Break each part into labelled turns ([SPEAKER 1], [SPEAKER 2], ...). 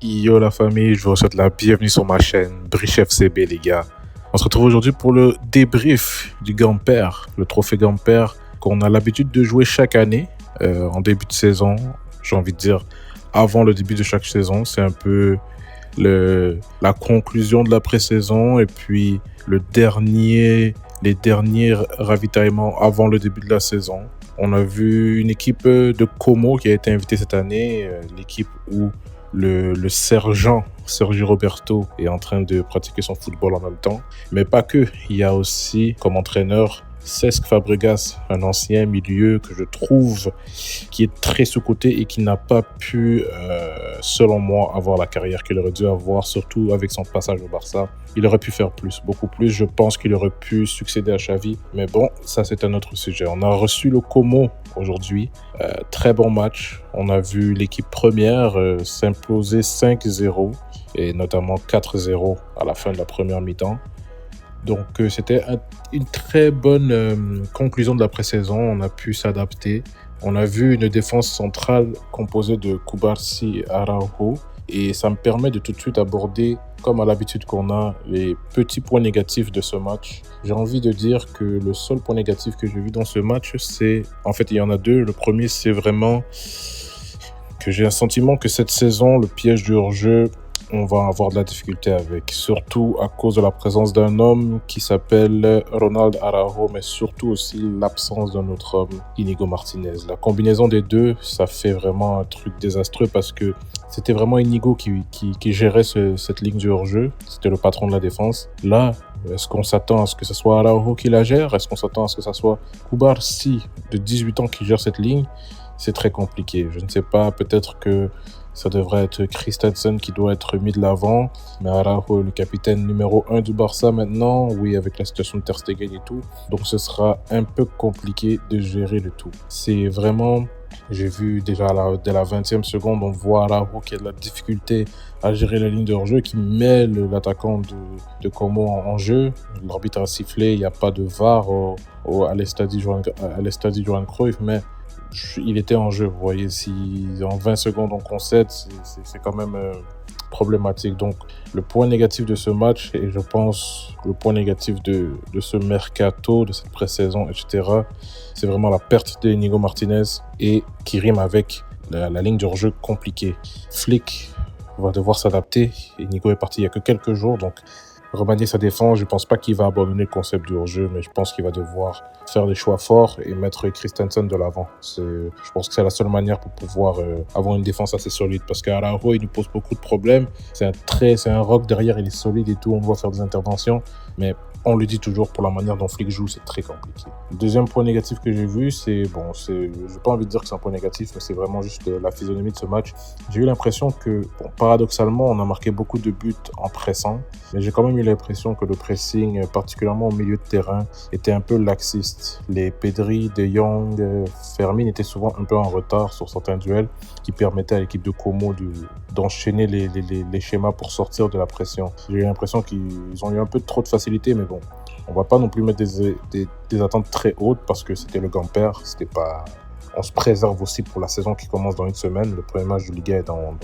[SPEAKER 1] Yo la famille, je vous souhaite la bienvenue sur ma chaîne Briche FCB les gars. On se retrouve aujourd'hui pour le débrief du Gamper, le trophée Gamper qu'on a l'habitude de jouer chaque année en début de saison. J'ai envie de dire avant le début de chaque saison, c'est un peu la conclusion de la pré-saison et puis les derniers ravitaillements avant le début de la saison. On a vu une équipe de Como qui a été invitée cette année, l'équipe où le sergent Sergi Roberto est en train de pratiquer son football en même temps. Mais pas que, il y a aussi comme entraîneur Cesc Fabregas, un ancien milieu que je trouve qui est très sous-coté et qui n'a pas pu, selon moi, avoir la carrière qu'il aurait dû avoir, surtout avec son passage au Barça. Il aurait pu faire plus, beaucoup plus. Je pense qu'il aurait pu succéder à Xavi. Mais bon, ça c'est un autre sujet. On a reçu le Como aujourd'hui. Très bon match. On a vu l'équipe première s'imposer 5-0 et notamment 4-0 à la fin de la première mi-temps. Donc c'était une très bonne conclusion de la pré-saison. On a pu s'adapter. On a vu une défense centrale composée de Cubarsí et Araujo. Et ça me permet de tout de suite aborder, comme à l'habitude qu'on a, les petits points négatifs de ce match. J'ai envie de dire que le seul point négatif que j'ai vu dans ce match, c'est... En fait, il y en a deux. Le premier, c'est vraiment que j'ai un sentiment que cette saison, le piège du hors-jeu, on va avoir de la difficulté avec, surtout à cause de la présence d'un homme qui s'appelle Ronald Araujo, mais surtout aussi l'absence d'un autre homme, Inigo Martinez. La combinaison des deux, ça fait vraiment un truc désastreux parce que c'était vraiment Inigo qui gérait cette ligne du hors-jeu, c'était le patron de la défense. Là, est-ce qu'on s'attend à ce que ce soit Araujo qui la gère? Est-ce qu'on s'attend à ce que ce soit Cubarsí, de 18 ans, qui gère cette ligne? C'est très compliqué. Je ne sais pas, peut-être que ça devrait être Christensen qui doit être mis de l'avant. Mais Araujo, le capitaine numéro 1 du Barça maintenant, oui, avec la situation de Ter Stegen et tout. Donc ce sera un peu compliqué de gérer le tout. C'est vraiment... J'ai vu déjà dès la 20e seconde, on voit Araujo qui a de la difficulté à gérer la ligne de hors-jeu, qui met l'attaquant de Como en jeu. L'arbitre a sifflé, il n'y a pas de VAR à l'Estadi Johan Cruyff, mais il était en jeu. Vous voyez, si en 20 secondes on concède, c'est quand même problématique. Donc le point négatif de ce match, et je pense le point négatif de ce mercato, de cette pré-saison, etc., c'est vraiment la perte d'Inigo Martinez, et qui rime avec la ligne de hors-jeu compliquée. Flick va devoir s'adapter. Inigo est parti il y a que quelques jours, donc remanier sa défense, je ne pense pas qu'il va abandonner le concept du hors-jeu, mais je pense qu'il va devoir faire des choix forts et mettre Christensen de l'avant. Je pense que c'est la seule manière pour pouvoir avoir une défense assez solide, parce qu'Araujo, il nous pose beaucoup de problèmes. C'est un rock derrière, il est solide et tout, on doit faire des interventions, mais on le dit toujours, pour la manière dont Flick joue, c'est très compliqué. Le deuxième point négatif que j'ai vu, j'ai pas envie de dire que c'est un point négatif, mais c'est vraiment juste la physionomie de ce match. J'ai eu l'impression que, paradoxalement, on a marqué beaucoup de buts en pressant, mais j'ai quand même eu l'impression que le pressing, particulièrement au milieu de terrain, était un peu laxiste. Les Pedri, De Jong, Fermin étaient souvent un peu en retard sur certains duels qui permettaient à l'équipe de Como d'enchaîner les schémas pour sortir de la pression. J'ai eu l'impression qu'ils ont eu un peu trop de facilité, mais bon, on va pas non plus mettre des attentes très hautes parce que c'était le Gamper, c'était pas... On se préserve aussi pour la saison qui commence dans une semaine. Le premier match de Liga est dans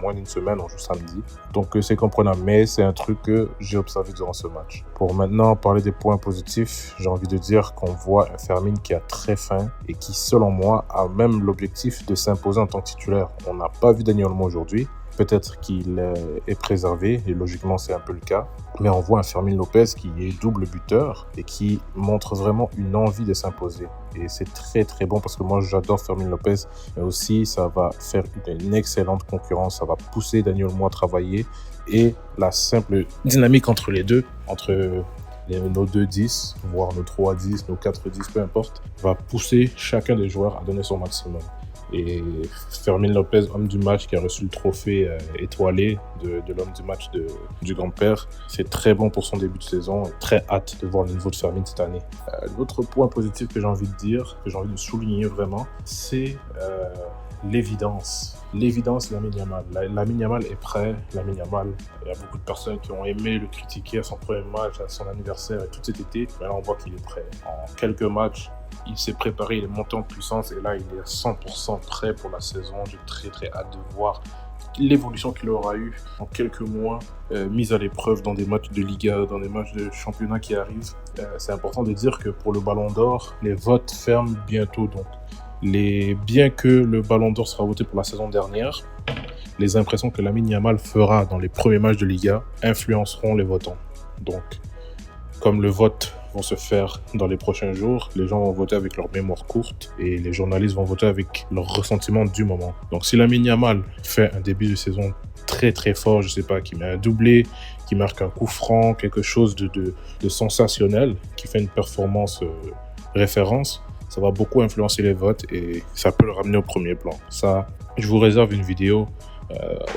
[SPEAKER 1] moins d'une semaine, on joue samedi. Donc c'est comprenable, mais c'est un truc que j'ai observé durant ce match. Pour maintenant parler des points positifs, j'ai envie de dire qu'on voit un Fermin qui a très faim et qui, selon moi, a même l'objectif de s'imposer en tant que titulaire. On n'a pas vu Dani Olmo aujourd'hui. Peut-être qu'il est préservé, et logiquement c'est un peu le cas. Mais on voit un Fermin Lopez qui est double buteur et qui montre vraiment une envie de s'imposer. Et c'est très très bon parce que moi j'adore Fermin Lopez, mais aussi ça va faire une excellente concurrence, ça va pousser Dani Olmo à travailler. Et la simple dynamique entre les deux, entre nos 2-10, voire nos 3-10, nos 4-10, peu importe, va pousser chacun des joueurs à donner son maximum. Et Fermin Lopez, homme du match, qui a reçu le trophée étoilé de l'homme du match du Grand-Père, c'est très bon pour son début de saison. Très hâte de voir le niveau de Fermin cette année. L'autre point positif que j'ai envie de dire, que j'ai envie de souligner vraiment, c'est l'évidence. L'évidence, Lamine Yamal. Lamine Yamal est prêt. Lamine Yamal, il y a beaucoup de personnes qui ont aimé le critiquer à son premier match, à son anniversaire et tout cet été. Mais là, on voit qu'il est prêt. En quelques matchs, il s'est préparé, il est monté en puissance et là, il est à 100% prêt pour la saison. J'ai très très hâte de voir l'évolution qu'il aura eue en quelques mois, mise à l'épreuve dans des matchs de Liga, dans des matchs de championnat qui arrivent. C'est important de dire que pour le Ballon d'Or, les votes ferment bientôt. Donc, bien que le Ballon d'Or sera voté pour la saison dernière, les impressions que Lamine Yamal fera dans les premiers matchs de Liga influenceront les votants. Donc, comme le vote vont se faire dans les prochains jours, les gens vont voter avec leur mémoire courte et les journalistes vont voter avec leur ressentiment du moment. Donc si Lamine Yamal fait un début de saison très très fort, je sais pas, qui met un doublé, qui marque un coup franc, quelque chose de sensationnel, qui fait une performance référence, ça va beaucoup influencer les votes et ça peut le ramener au premier plan. Ça, je vous réserve une vidéo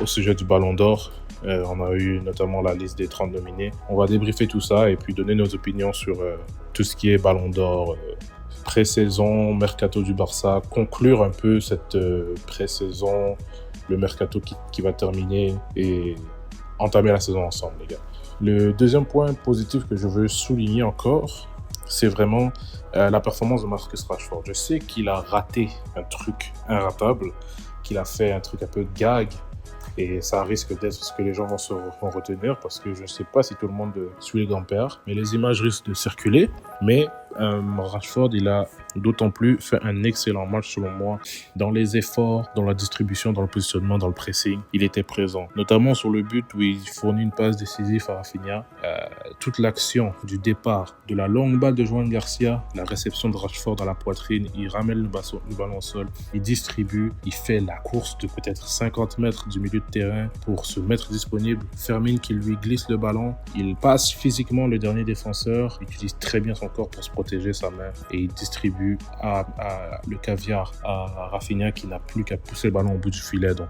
[SPEAKER 1] au sujet du Ballon d'Or. On a eu notamment la liste des 30 nominés. On va débriefer tout ça et puis donner nos opinions sur tout ce qui est Ballon d'Or, pré-saison, mercato du Barça, conclure un peu cette pré-saison, le mercato qui va terminer et entamer la saison ensemble, les gars. Le deuxième point positif que je veux souligner encore, c'est vraiment la performance de Marcus Rashford. Je sais qu'il a raté un truc inratable, qu'il a fait un truc un peu gag, et ça risque d'être ce que les gens vont retenir parce que je ne sais pas si tout le monde suit les grands-pères, mais les images risquent de circuler. Mais Rashford, il a d'autant plus fait un excellent match selon moi dans les efforts, dans la distribution, dans le positionnement, dans le pressing. Il était présent, notamment sur le but où il fournit une passe décisive à Rafinha. Toute l'action du départ, de la longue balle de Joan Garcia, la réception de Rashford dans la poitrine, il ramène le ballon au sol, il distribue, il fait la course de peut-être 50 mètres du milieu de terrain pour se mettre disponible. Fermin qui lui glisse le ballon, il passe physiquement le dernier défenseur, il utilise très bien son corps pour se protéger sa main et il distribue le caviar à Rafinha qui n'a plus qu'à pousser le ballon au bout du filet. Donc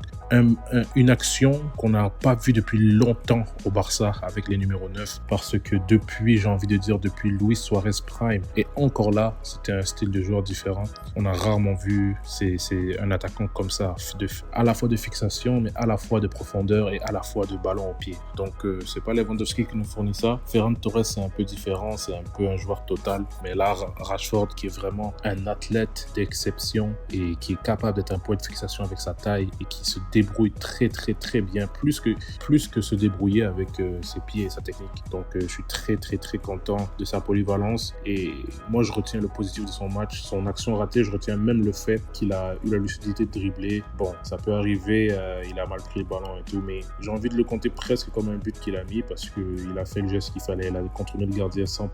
[SPEAKER 1] une action qu'on n'a pas vue depuis longtemps au Barça avec les numéros 9 parce que depuis Luis Suarez Prime et encore là, c'était un style de joueur différent. On a rarement vu c'est un attaquant comme ça, à la fois de fixation mais à la fois de profondeur et à la fois de ballon au pied. Donc c'est pas Lewandowski qui nous fournit ça. Ferran Torres c'est un peu différent, c'est un peu un joueur total, mais là Rashford qui est vraiment un athlète d'exception et qui est capable d'être un point de fixation avec sa taille et qui se débrouille très très très bien, plus que se débrouiller avec ses pieds et sa technique. Donc je suis très très très content de sa polyvalence et moi je retiens le positif de son match, son action ratée, je retiens même le fait qu'il a eu la lucidité de dribbler. Bon, ça peut arriver, il a mal pris le ballon et tout, mais j'ai envie de le compter presque comme un but qu'il a mis parce qu'il a fait le geste qu'il fallait, il a contourné le gardien sans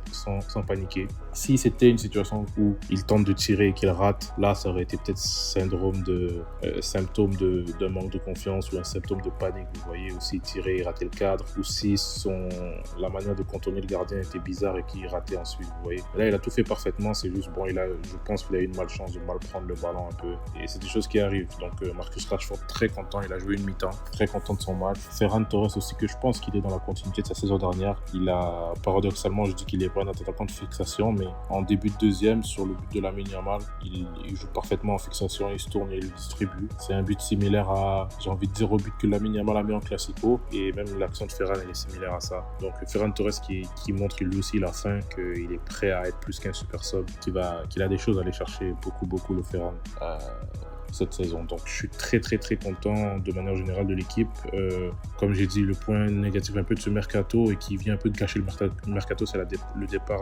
[SPEAKER 1] paniquer. Si c'était une situation où il tente de tirer et qu'il rate, là ça aurait été peut-être symptôme de manque de confiance ou un symptôme de panique, vous voyez, ou s'il tirait et ratait le cadre, ou si la manière de contourner le gardien était bizarre et qu'il ratait ensuite, vous voyez. Là il a tout fait parfaitement, c'est juste bon, je pense qu'il a eu une malchance de mal prendre le ballon un peu et c'est des choses qui arrivent. Donc Marcus Rashford très content, il a joué une mi-temps, très content de son match. Ferran Torres aussi, que je pense qu'il est dans la continuité de sa saison dernière, il a paradoxalement, je dis qu'il est pas un attaquant de fixation, mais en début de deuxième sur le but de Lamine Yamal, il joue parfaitement en fixation, il se tourne et il distribue. C'est un but similaire à, j'ai envie de dire, au but que Lamine Yamal a mis en Classico, et même l'action de Ferran elle est similaire à ça. Donc Ferran Torres qui montre lui aussi la fin, qu'il est prêt à être plus qu'un super sub, qu'il a des choses à aller chercher, beaucoup le Ferran cette saison. Donc je suis très très très content de manière générale de l'équipe. Comme j'ai dit, le point négatif un peu de ce mercato et qui vient un peu de gâcher le mercato, c'est le départ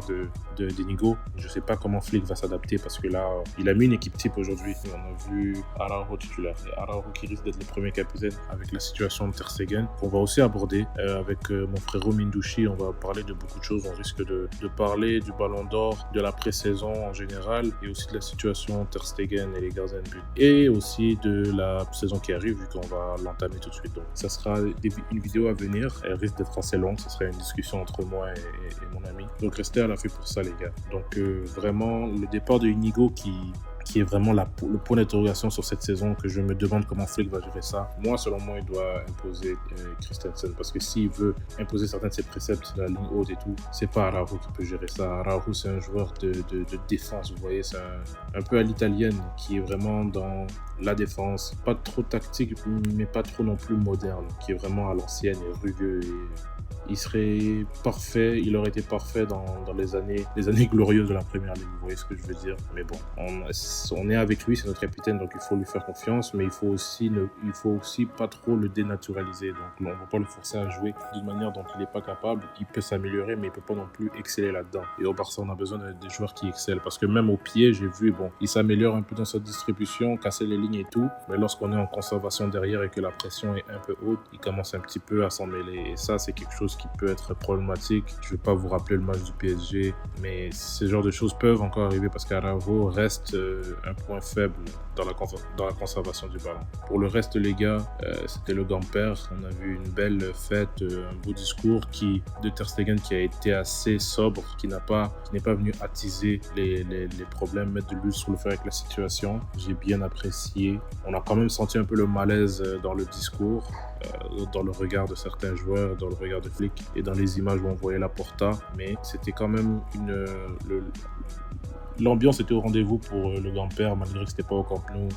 [SPEAKER 1] d'Inigo. Je sais pas comment Flick va s'adapter parce que là il a mis une équipe type aujourd'hui. On a vu Araujo titulaire et Araujo qui risque d'être le premier capitaine avec la situation de Ter Stegen qu'on va aussi aborder avec mon frérot Mindouchi. On va parler de beaucoup de choses. On risque de parler du Ballon d'Or, de la pré-saison en général et aussi de la situation Ter Stegen et les gardiens de but et aussi de la saison qui arrive vu qu'on va l'entamer tout de suite. Donc ça sera une vidéo à venir, elle risque d'être assez longue, ce sera une discussion entre moi et mon ami. Donc restez à l'affût pour ça les gars. Donc vraiment le départ de Inigo qui est vraiment le point d'interrogation sur cette saison, que je me demande comment Flick va gérer ça. Moi, selon moi, il doit imposer Christensen, parce que s'il veut imposer certains de ses préceptes de la ligne haute et tout, c'est pas Araujo qui peut gérer ça. Araujo, c'est un joueur de défense, vous voyez, c'est un peu à l'italienne, qui est vraiment dans la défense, pas trop tactique, mais pas trop non plus moderne, qui est vraiment à l'ancienne et rugueux il serait parfait, il aurait été parfait dans les années glorieuses de la Première Ligue, vous voyez ce que je veux dire. Mais bon, on est avec lui, c'est notre capitaine, donc il faut lui faire confiance, mais il faut aussi pas trop le dénaturaliser. Donc on ne va pas le forcer à jouer d'une manière dont il n'est pas capable. Il peut s'améliorer, mais il peut pas non plus exceller là-dedans. Et au Barça, on a besoin des joueurs qui excellent, parce que même au pied, j'ai vu, bon, il s'améliore un peu dans sa distribution, casser les lignes et tout, mais lorsqu'on est en conservation derrière et que la pression est un peu haute, il commence un petit peu à s'en mêler. Et ça, c'est quelque chose qui peut être problématique. Je vais pas vous rappeler le match du PSG, mais ce genre de choses peuvent encore arriver parce qu'Araujo reste un point faible dans la conservation du ballon. Pour le reste, les gars, c'était le Gamper. On a vu une belle fête, un beau discours de Ter Stegen qui a été assez sobre, qui n'est pas venu attiser les problèmes, mettre de l'huile sur le feu avec la situation. J'ai bien apprécié. On a quand même senti un peu le malaise dans le discours, dans le regard de certains joueurs, dans le regard de Flick et dans les images où on voyait Laporta, mais c'était quand même l'ambiance était au rendez-vous pour le Gamper, malgré que c'était pas au Camp Nou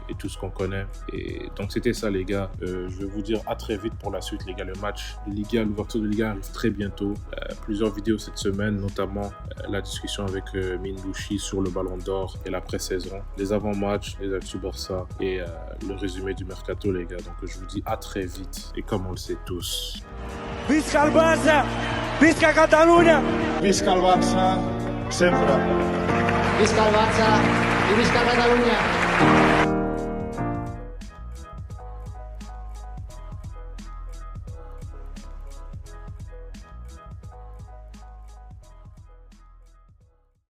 [SPEAKER 1] et tout ce qu'on connaît. Et donc c'était ça, les gars. Je vais vous dire à très vite pour la suite, les gars. Le match de Liga, l'ouverture de Liga arrive très bientôt. Plusieurs vidéos cette semaine, notamment la discussion avec Mindushi sur le Ballon d'Or et la pré-saison, les avant-matchs, les actus Barça et le résumé du mercato, les gars. Donc je vous dis à très vite. Et comme on le sait tous,
[SPEAKER 2] Visca el Barça! Visca Catalunya!
[SPEAKER 3] Visca el Barça, sempre.
[SPEAKER 4] Visca el Barça i visca Catalunya!